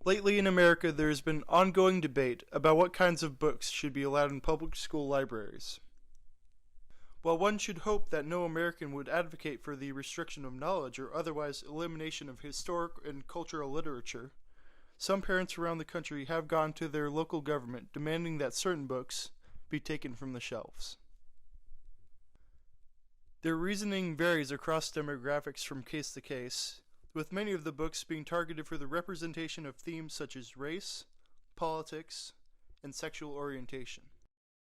Lately in America, there has been ongoing debate about what kinds of books should be allowed in public school libraries. While one should hope that no American would advocate for the restriction of knowledge or otherwise elimination of historic and cultural literature, some parents around the country have gone to their local government demanding that certain books be taken from the shelves. Their reasoning varies across demographics from case to case, with many of the books being targeted for the representation of themes such as race, politics, and sexual orientation.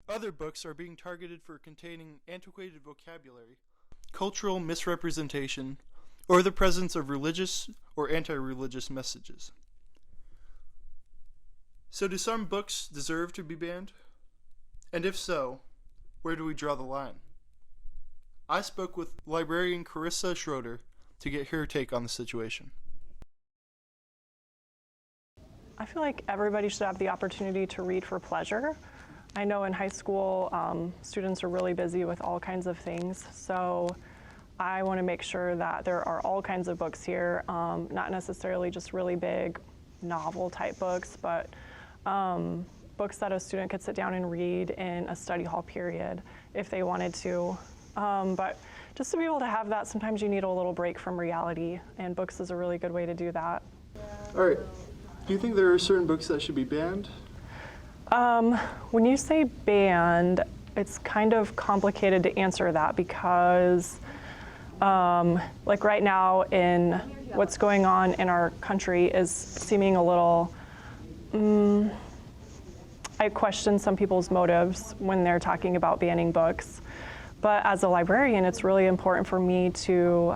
Other books are being targeted for containing antiquated vocabulary, cultural misrepresentation, or the presence of religious or anti-religious messages. So do some books deserve to be banned? And if so, where do we draw the line? I spoke with librarian Karissa Schroeder to get her take on the situation. I feel like everybody should have the opportunity to read for pleasure. I know in high school, students are really busy with all kinds of things, so I want to make sure that there are all kinds of books here, not necessarily just really big novel type books, but books that a student could sit down and read in a study hall period if they wanted to. But just to be able to have that, sometimes you need a little break from reality, and books is a really good way to do that. All right. Do you think there are certain books that should be banned? When you say banned, it's kind of complicated to answer that because like right now in what's going on in our country is seeming a little, I question some people's motives when they're talking about banning books. But as a librarian, it's really important for me to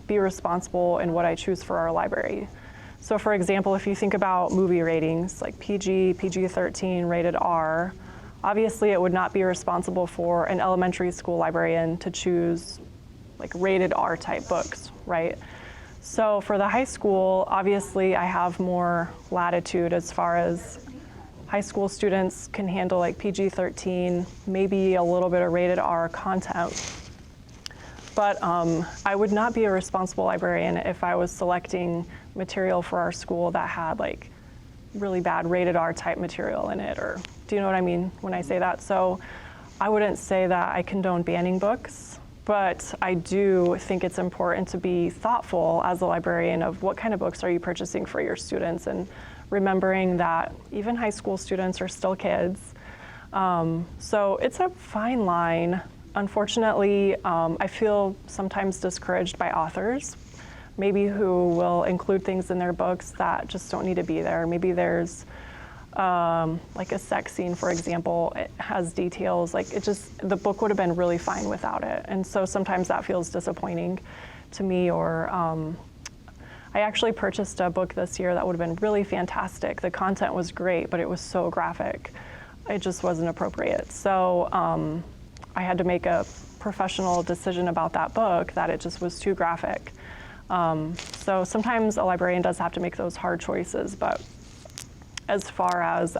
be responsible in what I choose for our library. So for example, if you think about movie ratings, like PG, PG-13, rated R, obviously it would not be responsible for an elementary school librarian to choose like rated R type books, right? So for the high school, obviously I have more latitude as far as high school students can handle like PG-13, maybe a little bit of rated R content. But I would not be a responsible librarian if I was selecting material for our school that had like really bad rated R type material in it, or do you know what I mean when I say that? So I wouldn't say that I condone banning books, but I do think it's important to be thoughtful as a librarian of what kind of books are you purchasing for your students, and remembering that even high school students are still kids. So it's a fine line. Unfortunately, I feel sometimes discouraged by authors, maybe who will include things in their books that just don't need to be there. Maybe there's like a sex scene, for example. It has details, like the book would have been really fine without it. And so sometimes that feels disappointing to me. Or I actually purchased a book this year that would have been really fantastic. The content was great, but it was so graphic. It just wasn't appropriate. So I had to make a professional decision about that book that it just was too graphic. So sometimes a librarian does have to make those hard choices, but as far as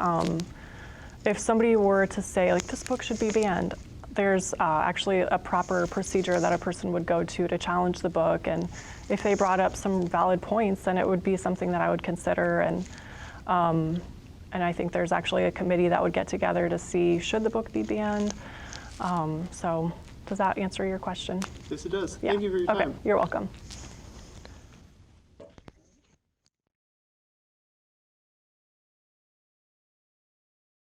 if somebody were to say, like, this book should be banned, there's actually a proper procedure that a person would go to challenge the book, and if they brought up some valid points, then it would be something that I would consider, and I think there's actually a committee that would get together to see, should the book be banned? So does that answer your question? Yes, it does. Yeah. Thank you for your time. Okay, you're welcome.